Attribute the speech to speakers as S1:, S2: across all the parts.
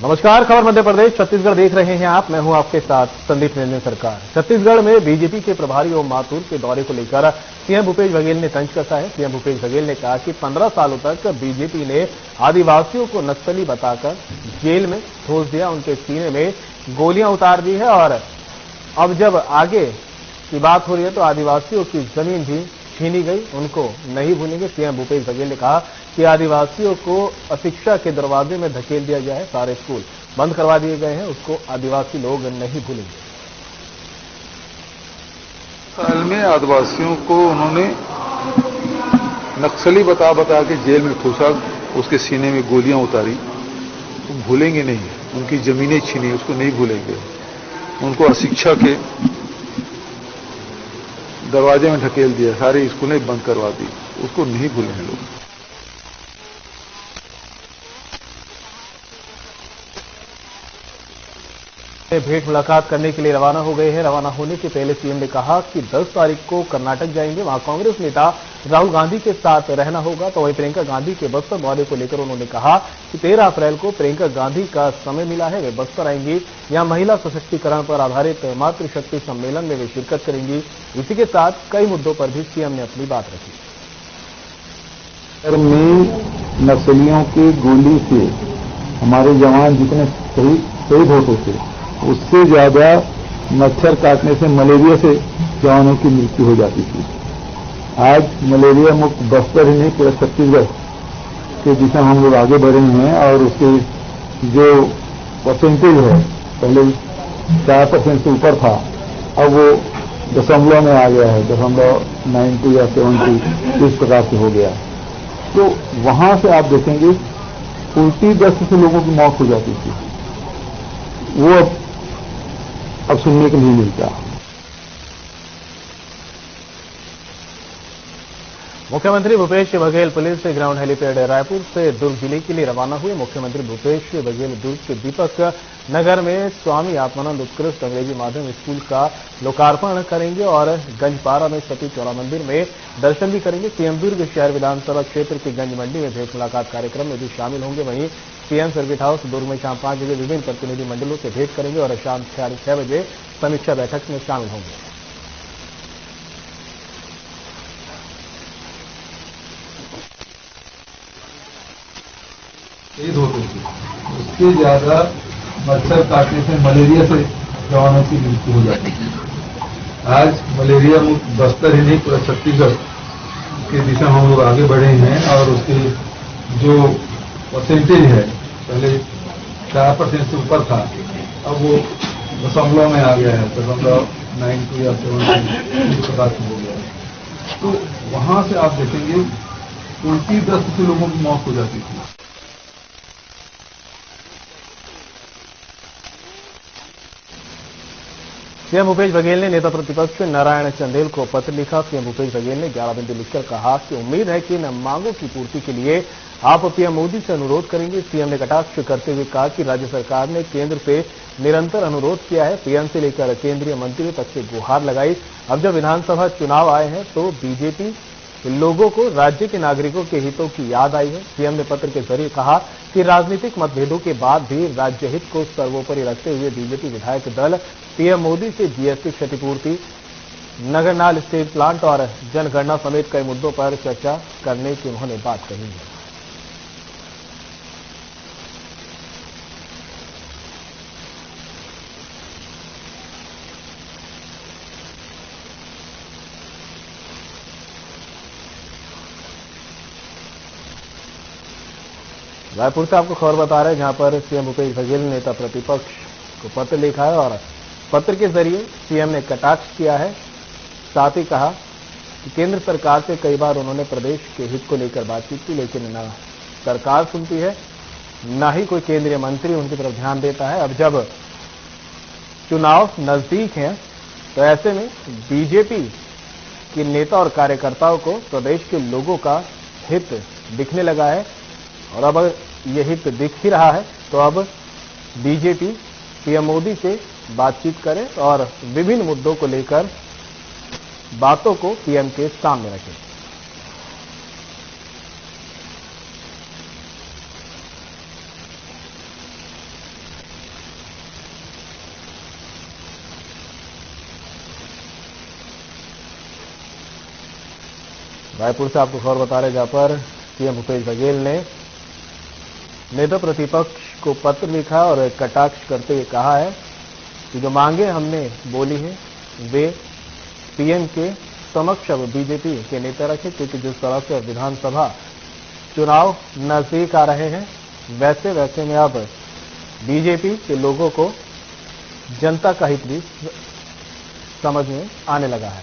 S1: नमस्कार, खबर मध्य प्रदेश छत्तीसगढ़ देख रहे हैं आप। मैं हूं आपके साथ संदीप निरंजन सरकार। छत्तीसगढ़ में बीजेपी के प्रभारी ओम माथुर के दौरे को लेकर सीएम भूपेश बघेल ने तंज कसा है। सीएम भूपेश बघेल ने कहा कि 15 सालों तक बीजेपी ने आदिवासियों को नक्सली बताकर जेल में ठोस दिया, उनके सीने में गोलियां उतार दी है और अब जब आगे की बात हो रही है तो आदिवासियों की जमीन भी छीनी गई, उनको नहीं भूलेंगे। सीएम भूपेश बघेल ने कहा कि आदिवासियों को अशिक्षा के दरवाजे में धकेल दिया गया है, सारे स्कूल बंद करवा दिए गए हैं, उसको आदिवासी लोग नहीं भूलेंगे।
S2: साल में आदिवासियों को उन्होंने नक्सली बता के जेल में ठूसा, उसके सीने में गोलियां उतारी, तो भूलेंगे नहीं। उनकी जमीनें छीनी, उसको नहीं भूलेंगे। उनको अशिक्षा के दरवाजे में ढकेल दिया, सारे स्कूलें बंद करवा दी, उसको नहीं भूलेंगे लोग।
S1: भेंट मुलाकात करने के लिए रवाना हो गए हैं। रवाना होने से पहले सीएम ने कहा कि 10 तारीख को कर्नाटक जाएंगे, वहां कांग्रेस नेता राहुल गांधी के साथ रहना होगा। तो वहीं प्रियंका गांधी के बस्तर दौरे को लेकर उन्होंने कहा कि 13 अप्रैल को प्रियंका गांधी का समय मिला है, वे बस्तर आएंगी। यहां महिला सशक्तिकरण पर आधारित मातृशक्ति सम्मेलन में वे शिरकत करेंगी। इसी के साथ कई मुद्दों पर भी सीएम ने अपनी बात रखी।
S3: नक्सलियों की गोली से हमारे जवान जितने शहीद होते थे, उससे ज्यादा मच्छर काटने से, मलेरिया से जवानों की मृत्यु हो जाती थी। आज मलेरिया मुक्त बस्तर ही नहीं, पूरा छत्तीसगढ़ के दिशा हम लोग आगे बढ़े हैं और उसके जो परसेंटेज है, पहले 4% से ऊपर था, अब वो दशमलव में आ गया है, 0.90 या 70 इस प्रकार से हो गया। तो वहां से आप देखेंगे उल्टी दस्त से लोगों की मौत हो जाती थी, वो अब सुनने को नहीं मिलता।
S1: मुख्यमंत्री भूपेश बघेल पुलिस से ग्राउंड हेलीपैड रायपुर से दुर्ग जिले के लिए रवाना हुए। मुख्यमंत्री भूपेश बघेल दुर्ग के दीपक नगर में स्वामी आत्मानंद उत्कृष्ट अंग्रेजी माध्यम स्कूल का लोकार्पण करेंगे और गंजपारा में सती चौरा मंदिर में दर्शन भी करेंगे। सीएम दुर्ग शहर विधानसभा क्षेत्र के गंज मंडी में भेंट मुलाकात कार्यक्रम में भी शामिल होंगे। वहीं सीएम सर्किट हाउस दुर्ग में शाम 5 बजे विभिन्न प्रतिनिधि मंडलों से भेंट करेंगे और शाम 6:30 बजे समीक्षा बैठक में शामिल होंगे।
S2: शहीद होते थे, उससे ज्यादा मच्छर काटने से, मलेरिया से जवानों की मृत्यु हो जाती थी। आज मलेरिया मुक्त बस्तर ही नहीं, पूरा छत्तीसगढ़ की दिशा हम लोग आगे बढ़े हैं और उसके जो परसेंटेज है, पहले 4% से ऊपर था, अब वो दशमलव में आ गया है, 0.90 या 70 इस प्रकार से हो गया है। तो वहां से आप देखेंगे उल्टी दस्त से लोगों की मौत हो जाती थी।
S1: सीएम भूपेश बघेल ने नेता प्रतिपक्ष नारायण चंदेल को पत्र लिखा। सीएम भूपेश बघेल ने 11 बिंदु लिखकर कहा कि उम्मीद है कि इन मांगों की पूर्ति के लिए आप पीएम मोदी से अनुरोध करेंगे। सीएम ने कटाक्ष करते हुए कहा कि राज्य सरकार ने केंद्र से निरंतर अनुरोध किया है, पीएम से लेकर केंद्रीय मंत्री तक से गुहार लगाई। अब जब विधानसभा चुनाव आए हैं तो बीजेपी लोगों को राज्य के नागरिकों के हितों की याद आई है। सीएम ने पत्र के जरिए कहा कि राजनीतिक मतभेदों के बाद भी राज्य हित को सर्वोपरि रखते हुए बीजेपी विधायक दल पीएम मोदी से जीएसटी क्षतिपूर्ति, नगरनाल स्टील प्लांट और जनगणना समेत कई मुद्दों पर चर्चा करने की उन्होंने बात कही है। रायपुर से आपको खबर बता रहे हैं, जहां पर सीएम भूपेश बघेल ने नेता प्रतिपक्ष को पत्र लिखा है और पत्र के जरिए सीएम ने कटाक्ष किया है। साथ ही कहा कि केंद्र सरकार से कई बार उन्होंने प्रदेश के हित को लेकर बातचीत की, लेकिन न सरकार सुनती है, न ही कोई केंद्रीय मंत्री उनकी तरफ ध्यान देता है। अब जब चुनाव नजदीक हैं तो ऐसे में बीजेपी के नेता और कार्यकर्ताओं को प्रदेश के लोगों का हित दिखने लगा है और अब ये हित दिख ही रहा है तो अब बीजेपी पीएम मोदी से बातचीत करे और विभिन्न मुद्दों को लेकर बातों को पीएम के सामने रखे। रायपुर से आपको खबर बता रहे जहां पर सीएम भूपेश बघेल ने नेता प्रतिपक्ष को पत्र लिखा और कटाक्ष करते हुए कहा है कि जो मांगे हमने बोली है वे पीएम के समक्ष अब बीजेपी के नेता रखे, क्योंकि जिस तरह से विधानसभा चुनाव नजदीक आ रहे हैं वैसे में अब बीजेपी के लोगों को जनता का हित भी समझ में आने लगा है।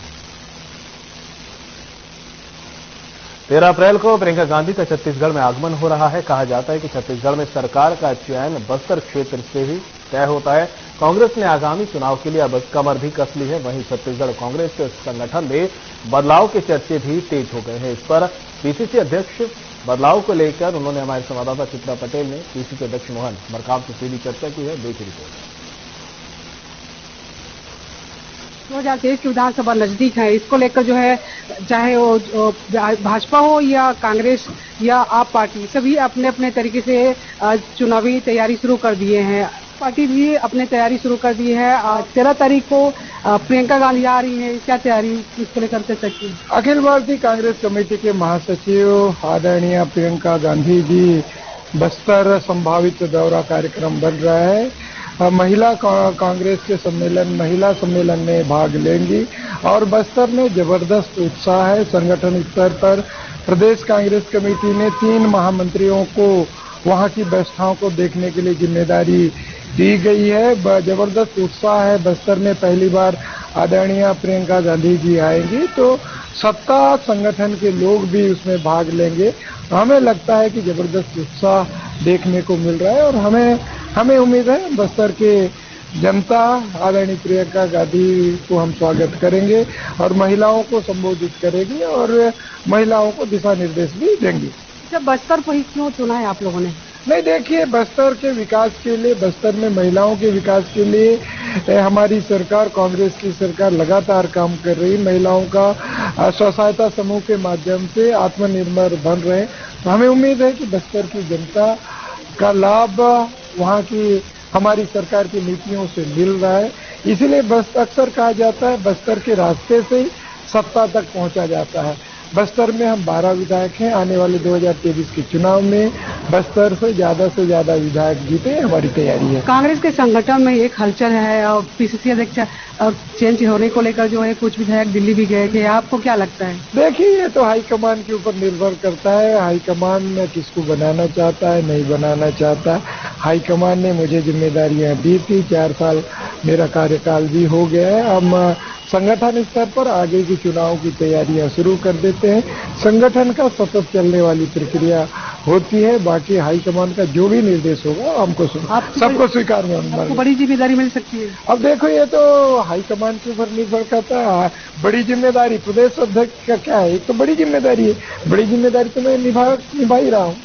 S1: 13 अप्रैल को प्रियंका गांधी का छत्तीसगढ़ में आगमन हो रहा है। कहा जाता है कि छत्तीसगढ़ में सरकार का चयन बस्तर क्षेत्र से ही तय होता है। कांग्रेस ने आगामी चुनाव के लिए अब कमर भी कस ली है। वहीं छत्तीसगढ़ कांग्रेस संगठन में बदलाव के चर्चे भी तेज हो गए हैं। इस पर पीसीसी अध्यक्ष बदलाव को लेकर उन्होंने हमारे संवाददाता चित्रा पटेल ने पीसीसी अध्यक्ष मोहन मरकाम से सीधी चर्चा की है। देखिए रिपोर्ट।
S4: 2023 की विधानसभा नजदीक है, इसको लेकर जो है चाहे वो भाजपा हो या कांग्रेस या आप पार्टी, सभी अपने अपने तरीके से चुनावी तैयारी शुरू कर दिए हैं। पार्टी भी अपने तैयारी शुरू कर दी है। 13 तारीख को प्रियंका गांधी आ रही है, क्या तैयारी इसको लेकर चर्चा की?
S5: अखिल भारतीय कांग्रेस कमेटी के महासचिव आदरणीय प्रियंका गांधी जी बस्तर संभावित दौरा कार्यक्रम बन रहा है। महिला कांग्रेस के महिला सम्मेलन में भाग लेंगी और बस्तर में जबरदस्त उत्साह है। संगठन स्तर पर प्रदेश कांग्रेस कमेटी ने 3 महामंत्रियों को वहां की व्यवस्थाओं को देखने के लिए जिम्मेदारी दी गई है। जबरदस्त उत्साह है। बस्तर में पहली बार आदरणीय प्रियंका गांधी जी आएंगी तो सत्ता संगठन के लोग भी उसमें भाग लेंगे। हमें लगता है कि जबरदस्त उत्साह देखने को मिल रहा है और हमें उम्मीद है बस्तर के जनता आदरणीय प्रियंका गांधी को हम स्वागत करेंगे और महिलाओं को संबोधित करेंगे और महिलाओं को दिशा निर्देश भी देंगे।
S4: जब बस्तर को ही क्यों चुना है आप लोगों ने?
S5: नहीं, देखिए, बस्तर के विकास के लिए, बस्तर में महिलाओं के विकास के लिए हमारी सरकार, कांग्रेस की सरकार लगातार काम कर रही। महिलाओं का स्व सहायता समूह के माध्यम से आत्मनिर्भर बन रहे हैं। तो हमें उम्मीद है कि बस्तर की जनता का लाभ वहाँ की हमारी सरकार की नीतियों से मिल रहा है। इसीलिए अक्सर कहा जाता है बस्तर के रास्ते से ही सत्ता तक पहुँचा जाता है। बस्तर में हम 12 विधायक हैं। आने वाले 2023 के चुनाव में बस्तर से ज्यादा विधायक जीते, हमारी तैयारी है।
S4: कांग्रेस के संगठन में एक हलचल है और पीसीसी अध्यक्ष चेंज होने को लेकर जो है कुछ विधायक दिल्ली भी गए थे, आपको क्या लगता है?
S5: देखिए, ये तो हाईकमान के ऊपर निर्भर करता है। हाईकमान किसको बनाना चाहता है, नहीं बनाना चाहता है। हाईकमान ने मुझे जिम्मेदारियां दी थी, 4 साल मेरा कार्यकाल भी हो गया है। हम संगठन स्तर पर आगे की चुनाव की तैयारियां शुरू कर देते हैं। संगठन का सतत चलने वाली प्रक्रिया होती है। बाकी हाईकमान का जो भी निर्देश होगा हमको सबको स्वीकार में
S4: आपको बड़ी जिम्मेदारी मिल सकती है।
S5: अब देखो, ये तो हाईकमान के ऊपर निर्भर करता है। बड़ी जिम्मेदारी प्रदेश अध्यक्ष का क्या है, एक तो बड़ी जिम्मेदारी है। बड़ी जिम्मेदारी तो मैं निभा ही रहा हूँ।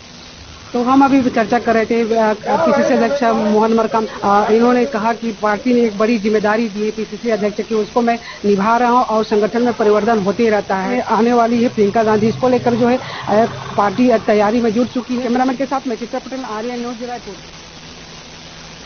S4: तो हम अभी चर्चा कर रहे थे पीसीसी अध्यक्ष मोहन मरकाम, इन्होंने कहा कि पार्टी ने एक बड़ी जिम्मेदारी दी है पीसीसी अध्यक्ष की, उसको मैं निभा रहा हूं और संगठन में परिवर्तन होते ही रहता है। आने वाली है प्रियंका गांधी, इसको लेकर जो है पार्टी तैयारी में जुट चुकी है। कैमरामैन के साथ मैं चित्रा पटेल, आर्या न्यूज रायपुर।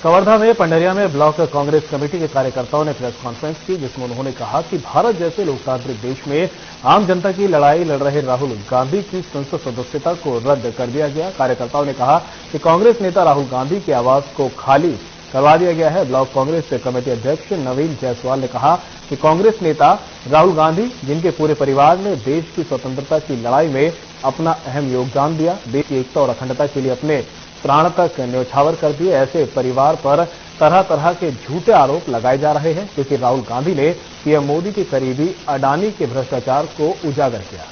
S1: कवर्धा में पंडरिया में ब्लॉक कांग्रेस कमेटी के कार्यकर्ताओं ने प्रेस कॉन्फ्रेंस की, जिसमें उन्होंने कहा कि भारत जैसे लोकतांत्रिक देश में आम जनता की लड़ाई लड़ रहे राहुल गांधी की संसद सदस्यता को रद्द कर दिया गया। कार्यकर्ताओं ने कहा कि कांग्रेस नेता राहुल गांधी के आवास को खाली करवा दिया गया है। ब्लॉक कांग्रेस कमेटी अध्यक्ष नवीन जायसवाल ने कहा कि कांग्रेस नेता राहुल गांधी, जिनके पूरे परिवार ने देश की स्वतंत्रता की लड़ाई में अपना अहम योगदान दिया, देश की एकता और अखंडता के लिए अपने प्राण तक न्यौछावर कर दिए, ऐसे परिवार पर तरह तरह के झूठे आरोप लगाए जा रहे हैं, क्योंकि राहुल गांधी ने पीएम मोदी के करीबी अडानी के भ्रष्टाचार को उजागर किया।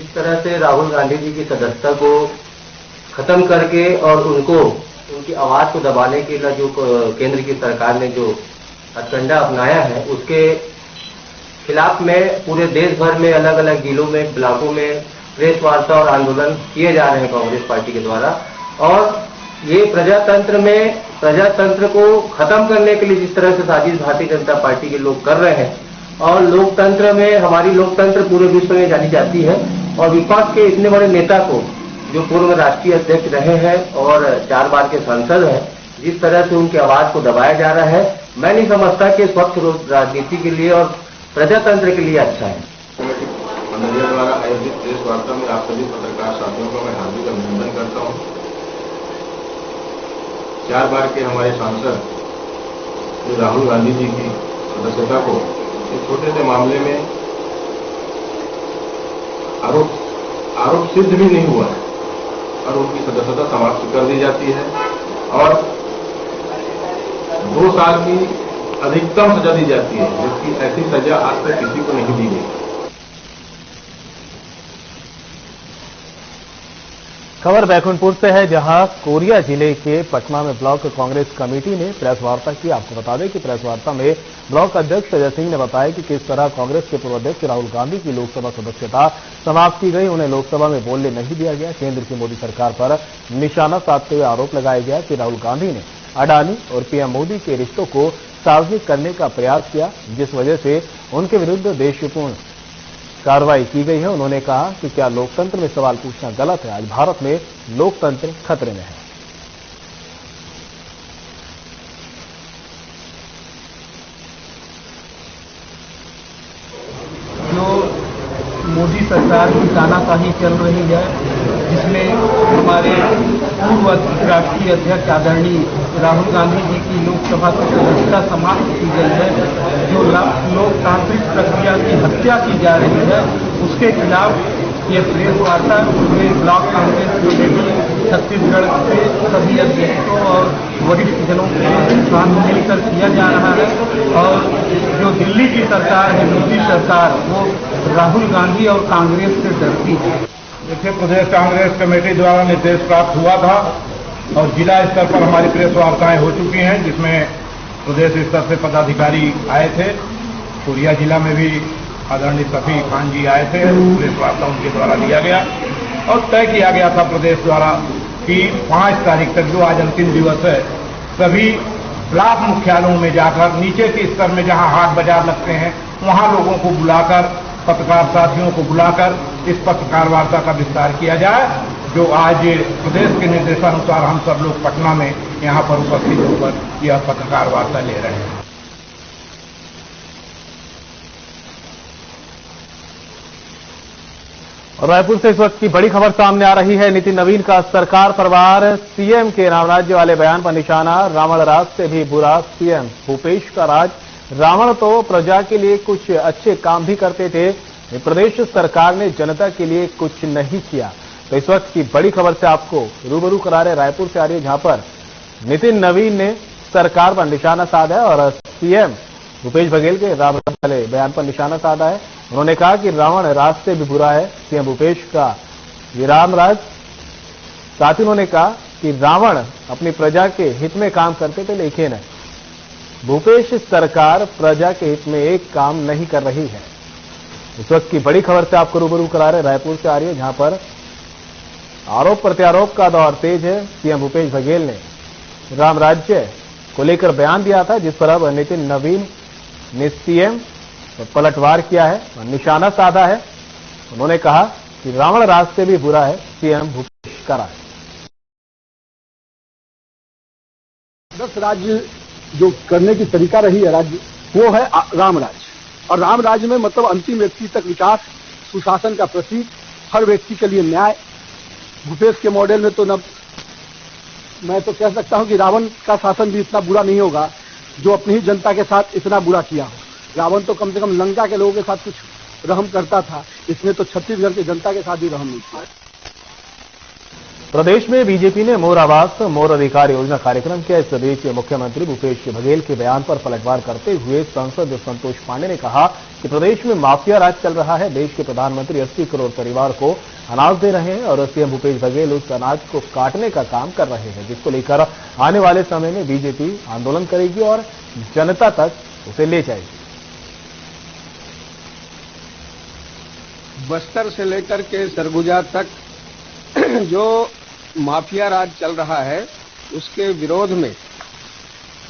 S6: इस तरह से राहुल गांधी जी की सदस्यता को खत्म करके और उनकी आवाज को दबाने के लिए जो केंद्र की सरकार ने जो हथकंडा अपनाया है, उसके खिलाफ में पूरे देश भर में अलग अलग जिलों में, ब्लॉकों में प्रेस वार्ता और आंदोलन किए जा रहे हैं कांग्रेस पार्टी के द्वारा। और ये प्रजातंत्र को खत्म करने के लिए जिस तरह से साजिश भारतीय जनता पार्टी के लोग कर रहे हैं, और लोकतंत्र में, हमारी लोकतंत्र पूरे विश्व में जानी जाती है, और विपक्ष के इतने बड़े नेता को, जो पूर्व राष्ट्रीय अध्यक्ष रहे हैं और 4 बार के सांसद हैं, जिस तरह से उनकी आवाज को दबाया जा रहा है, मैं नहीं समझता कि स्वच्छ राजनीति के लिए और प्रजातंत्र के लिए अच्छा है।
S7: मंडलिया द्वारा आयोजित प्रेस वार्ता में आप सभी पत्रकार साथियों का मैं हार्दिक अभिनंदन करता हूं। 4 बार के हमारे सांसद श्री राहुल गांधी जी की सदस्यता को एक छोटे से मामले में आरोप सिद्ध भी नहीं हुआ और उनकी सदस्यता समाप्त कर दी जाती है और 2 साल की अधिकतम सजा दी जाती है, जबकि ऐसी सजा आज तक किसी को नहीं दी गई।
S1: खबर बैकुंठपुर से है, जहां कोरिया जिले के पटना में ब्लॉक कांग्रेस कमेटी ने प्रेस वार्ता की। आपको बता दें कि प्रेस वार्ता में ब्लॉक अध्यक्ष अजय सिंह ने बताया कि किस तरह कांग्रेस के पूर्व अध्यक्ष राहुल गांधी की लोकसभा सदस्यता समाप्त की गई। उन्हें लोकसभा में बोलने नहीं दिया गया। केंद्र की मोदी सरकार पर निशाना साधते हुए आरोप लगाया गया कि राहुल गांधी ने अडानी और पीएम मोदी के रिश्तों को सार्वजनिक करने का प्रयास किया, जिस वजह से उनके विरुद्ध देशपूर्ण कार्रवाई की गई है। उन्होंने कहा कि क्या लोकतंत्र में सवाल पूछना गलत है? आज भारत में लोकतंत्र खतरे में है।
S8: जो मोदी सरकार की तानाशाही चल रही है, जिसमें हमारे पूर्व राष्ट्रीय अध्यक्ष आदरणीय राहुल गांधी जी की लोकसभा की सदस्यता समाप्त की गई है, जो लोकतांत्रिक प्रक्रिया की हत्या की जा रही है, उसके खिलाफ ये प्रेस वार्ता ब्लॉक कांग्रेस कमेटी छत्तीसगढ़ के सभी अध्यक्षों और वरिष्ठ जनों के साथ मिलकर किया जा रहा है। और जो दिल्ली की सरकार है, मोदी सरकार, वो राहुल गांधी और कांग्रेस से डरती है।
S9: देखिए, प्रदेश कांग्रेस कमेटी द्वारा निर्देश प्राप्त हुआ था और जिला स्तर पर हमारी प्रेस वार्ताएं हो चुकी हैं, जिसमें प्रदेश स्तर से पदाधिकारी आए थे। कोरिया जिला में भी आदरणीय सफी खान जी आए थे। प्रेस वार्ता उनके द्वारा लिया गया और तय किया गया था प्रदेश द्वारा कि 5 तारीख तक, जो आज अंतिम दिवस है, सभी ब्लॉक मुख्यालयों में जाकर नीचे के स्तर में जहां हाट बाजार लगते हैं, वहां लोगों को बुलाकर, पत्रकार साथियों को बुलाकर इस पत्रकार वार्ता का विस्तार किया जाए, जो आज प्रदेश के निर्देशानुसार हम सब लोग पटना में यहां पर उपस्थित होकर यह पत्रकार वार्ता ले रहे हैं।
S1: और रायपुर से इस वक्त की बड़ी खबर सामने आ रही है। नितिन नवीन का सरकार परिवार सीएम के राम राज्य वाले बयान पर निशाना। रावण राज से भी बुरा सीएम भूपेश का राज। रावण तो प्रजा के लिए कुछ अच्छे काम भी करते थे, प्रदेश सरकार ने जनता के लिए कुछ नहीं किया। तो इस वक्त की बड़ी खबर से आपको रूबरू करा रहे रायपुर से आ रही है, जहां पर नितिन नवीन ने सरकार पर निशाना साधा है और सीएम भूपेश बघेल के राम राज्य वाले बयान पर निशाना साधा है। उन्होंने कहा कि रावण राज से भी बुरा है सीएम भूपेश का ये राम राज। साथ ही उन्होंने कहा कि रावण अपनी प्रजा के हित में काम करते थे, लेकिन भूपेश सरकार प्रजा के हित में एक काम नहीं कर रही है। इस वक्त की बड़ी खबर से आपको रूबरू करा रहे रायपुर से आ रही है, जहां पर आरोप प्रत्यारोप का दौर तेज है। सीएम भूपेश बघेल ने राम राज्य को लेकर बयान दिया था, जिस पर अब नितिन नवीन ने सीएम पलटवार किया है और निशाना साधा है। उन्होंने कहा कि रावण राज से भी बुरा है सीएम भूपेश का राज।
S10: 10 राज्य जो करने की तरीका रही है राज्य, वो है राम राज्य। और राम राज्य में मतलब अंतिम व्यक्ति तक विकास, सुशासन का प्रतीक, हर व्यक्ति के लिए न्याय। भूपेश के मॉडल में तो न मैं तो कह सकता हूं कि रावण का शासन भी इतना बुरा नहीं होगा जो अपनी ही जनता के साथ इतना बुरा किया हो। रावण तो कम से कम लंका के लोगों के साथ कुछ रहम करता था, इसमें तो छत्तीसगढ़ की जनता के साथ भी रहम नहीं किया।
S1: प्रदेश में बीजेपी ने मोर आवास मोर अधिकार योजना कार्यक्रम किया। इस बीच मुख्यमंत्री भूपेश बघेल के बयान पर पलटवार करते हुए सांसद संतोष पांडे ने कहा कि प्रदेश में माफिया राज चल रहा है। देश के प्रधानमंत्री 80 करोड़ परिवार को अनाज दे रहे हैं और सीएम भूपेश बघेल उस अनाज को काटने का काम कर रहे हैं, जिसको लेकर आने वाले समय में बीजेपी आंदोलन करेगी और जनता तक उसे ले जाएगी।
S10: बस्तर से लेकर के सरगुजा तक जो माफिया राज चल रहा है, उसके विरोध में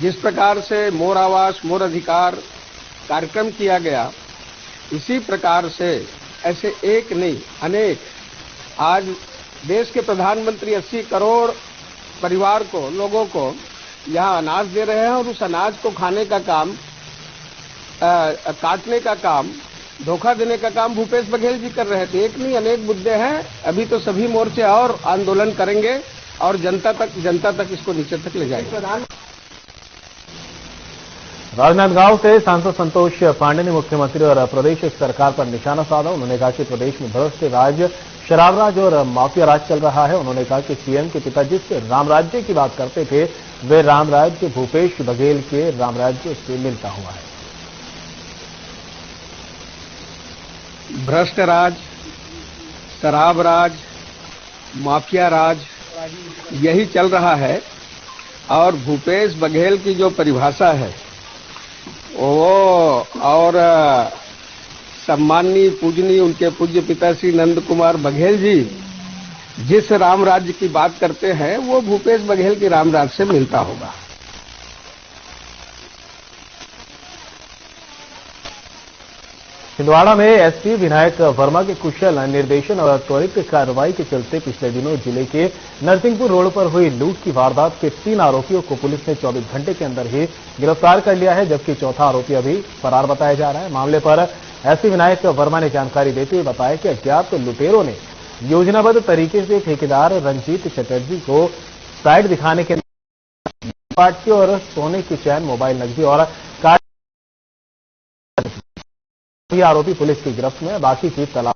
S10: जिस प्रकार से मोर आवास मोर अधिकार कार्यक्रम किया गया, इसी प्रकार से ऐसे एक नहीं अनेक आज देश के प्रधानमंत्री 80 करोड़ परिवार को, लोगों को
S11: यहाँ अनाज दे रहे हैं और उस अनाज को खाने का काम, काटने का काम, धोखा देने का काम भूपेश बघेल जी कर रहे थे। एक नहीं अनेक मुद्दे हैं। अभी तो सभी मोर्चे और आंदोलन करेंगे और जनता तक इसको नीचे तक ले जाएंगे।
S1: राजनांदगांव से सांसद संतोष पांडे ने मुख्यमंत्री और प्रदेश सरकार पर निशाना साधा। उन्होंने कहा कि प्रदेश में भ्रष्ट राज, शराब राज और माफिया राज चल रहा है। उन्होंने कहा कि सीएम के पिता जिस रामराज्य की बात करते थे, वे रामराज्य भूपेश बघेल के रामराज्य से मिलता हुआ है।
S11: भ्रष्ट राज, शराब राज, माफिया राज यही चल रहा है। और भूपेश बघेल की जो परिभाषा है वो और सम्माननीय पूजनीय उनके पूज्य पिता श्री नंद कुमार बघेल जी जिस राम राज्य की बात करते हैं वो भूपेश बघेल के राम राज्य से मिलता होगा।
S1: छिंदवाड़ा में एसपी विनायक वर्मा के कुशल निर्देशन और त्वरित कार्रवाई के चलते पिछले दिनों जिले के नरसिंहपुर रोड पर हुई लूट की वारदात के 3 आरोपियों को पुलिस ने 24 घंटे के अंदर ही गिरफ्तार कर लिया है, जबकि चौथा आरोपी अभी फरार बताया जा रहा है। मामले पर एसपी विनायक वर्मा ने जानकारी देते हुए बताया कि अज्ञात लुटेरों ने योजनाबद्ध तरीके से ठेकेदार रंजीत चटर्जी को साइट दिखाने के पाटकी और सोने की चैन, मोबाइल, नकदी और ये आरोपी पुलिस की गिरफ्त में, बाकी की तलाश।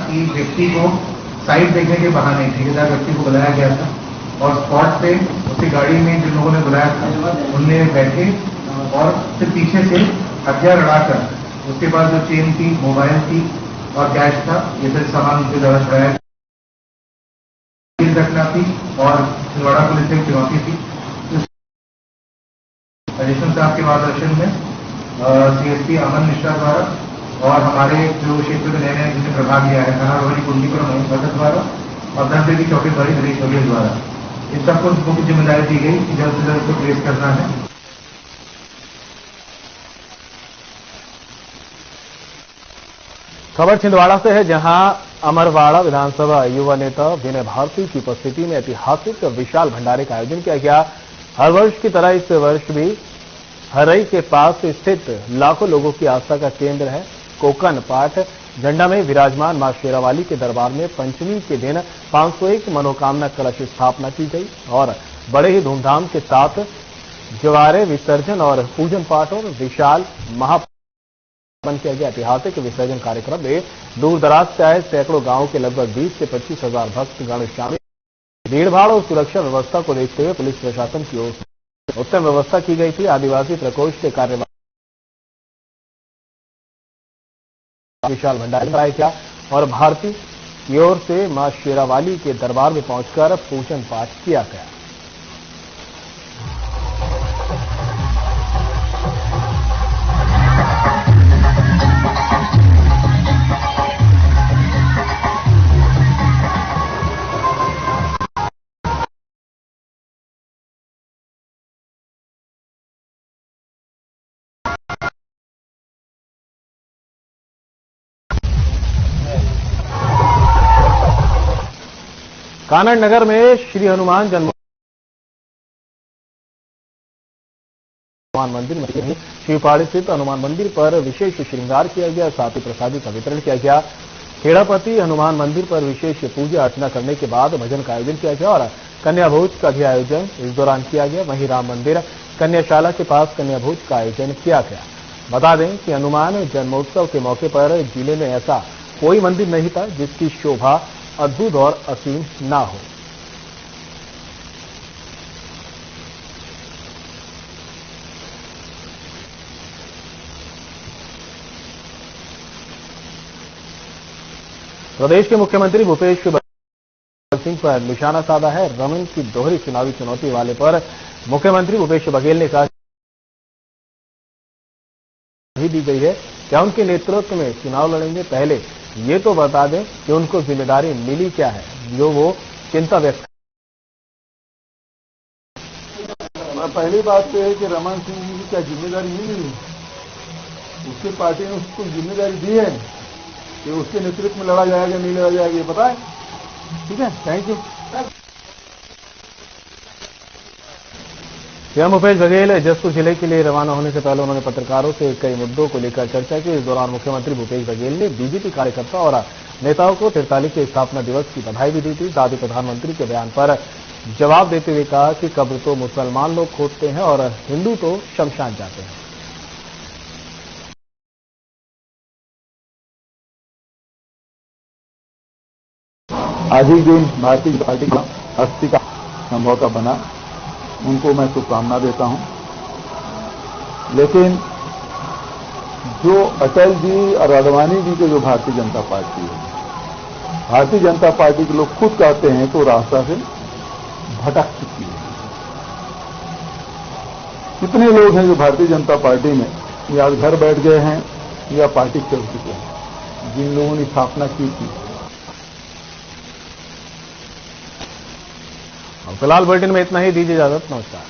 S12: कि व्यक्ति को साइट देखने के बहाने ठेकेदार व्यक्ति को बुलाया गया था और स्पॉट पे उसकी गाड़ी में जिन लोगों ने बुलाया था उनने बैठे और फिर पीछे से हथियार लड़ाकर उसके बाद जो चेन थी, मोबाइल थी और कैश था, ये सब सामान उनके द्वारा छुड़ाया घटना थी और छिंदवाड़ा पुलिस की चुनौती थी। एडिशनल साहब के मार्गदर्शन में सीएसपी अमन मिश्रा द्वारा और हमारे जो क्षेत्र में नए जिसने प्रभाग लिया है थाना रोहरी कुंडीपुरम भगत द्वारा और धनदेव की चौकीदारी नरेश बघेल द्वारा इन सबको मुख्य जिम्मेदारी दी गई कि जल्द से जल्द को ट्रेस करना है।
S1: खबर छिंदवाड़ा से है, जहां अमरवाड़ा विधानसभा युवा नेता विनय भारती की उपस्थिति में ऐतिहासिक विशाल भंडारे का आयोजन किया गया। हर वर्ष की तरह इस वर्ष भी हरई के पास स्थित लाखों लोगों की आस्था का केंद्र है कोकन पाठ झंडा में विराजमान मां शेरावाली के दरबार में पंचमी के दिन 501 मनोकामना कलश स्थापना की गई और बड़े ही धूमधाम के साथ जवारे विसर्जन और पूजन पाठ और विशाल किया गया। ऐतिहासिक विसर्जन कार्यक्रम में दूर दराज से आए सैकड़ों गांवों के लगभग 20 से 25 हजार भक्तगण शामिल। भीड़भाड़ और सुरक्षा व्यवस्था को देखते हुए पुलिस प्रशासन की ओर से उत्तम व्यवस्था की गई थी। आदिवासी प्रकोष्ठ के कार्यवाही विशाल भंडारा कराया गया और भारती की ओर से मां शेरावाली के दरबार में पहुंचकर पूजन पाठ किया गया। कानड़ नगर में श्री हनुमान मंदिर में शिवपाड़ी स्थित हनुमान मंदिर पर विशेष श्रृंगार किया गया, साथ ही प्रसादी का वितरण किया गया। खेड़ापति हनुमान मंदिर पर विशेष पूजा अर्चना करने के बाद भजन का आयोजन किया गया और कन्या भोज का भी आयोजन इस दौरान किया गया। वहीं राम मंदिर कन्याशाला के पास कन्या भोज का आयोजन किया गया। बता दें कि हनुमान जन्मोत्सव के मौके पर जिले में ऐसा कोई मंदिर नहीं था जिसकी शोभा अद्भुत और असीम ना हो। प्रदेश के मुख्यमंत्री भूपेश बघेल सिंह पर निशाना साधा है। रमन की दोहरी चुनावी चुनौती वाले पर मुख्यमंत्री भूपेश बघेल ने कहा दी गई है, क्या उनके नेतृत्व में चुनाव लड़ेंगे? पहले ये तो बता दें कि उनको जिम्मेदारी मिली क्या है, जो वो चिंता व्यक्त।
S3: पहली बात तो है कि रमन सिंह जी की क्या जिम्मेदारी मिली? उसकी पार्टी ने उसको जिम्मेदारी दी है कि उसके नेतृत्व में लड़ा जाएगा नहीं लड़ा जाएगा, ये पता है। ठीक है, thank you.
S1: CM Bhupesh Baghel Jashpur जिले के लिए रवाना होने से पहले उन्होंने पत्रकारों से कई मुद्दों को लेकर चर्चा की। इस दौरान मुख्यमंत्री भूपेश बघेल ने बीजेपी कार्यकर्ता और नेताओं को 43 के स्थापना दिवस की बधाई भी दी थी। साथ ही प्रधानमंत्री के बयान पर जवाब देते हुए कहा कि कब्र तो मुसलमान लोग खोदते हैं और हिंदू तो शमशान जाते हैं।
S3: आज ही दिन भारतीय जनता पार्टी का अस्थि का संभवतः बना, उनको मैं शुभकामना देता हूं। लेकिन जो अटल जी और आडवाणी जी के जो भारतीय जनता पार्टी है, भारतीय जनता पार्टी के लोग खुद कहते हैं तो रास्ता से भटक चुकी है। कितने लोग हैं जो भारतीय जनता पार्टी में या घर बैठ गए हैं या पार्टी छोड़ चुके हैं, जिन लोगों ने स्थापना की थी।
S1: फिलहाल बुलेटिन में इतना ही, दीजिए इजाजत, नमस्कार।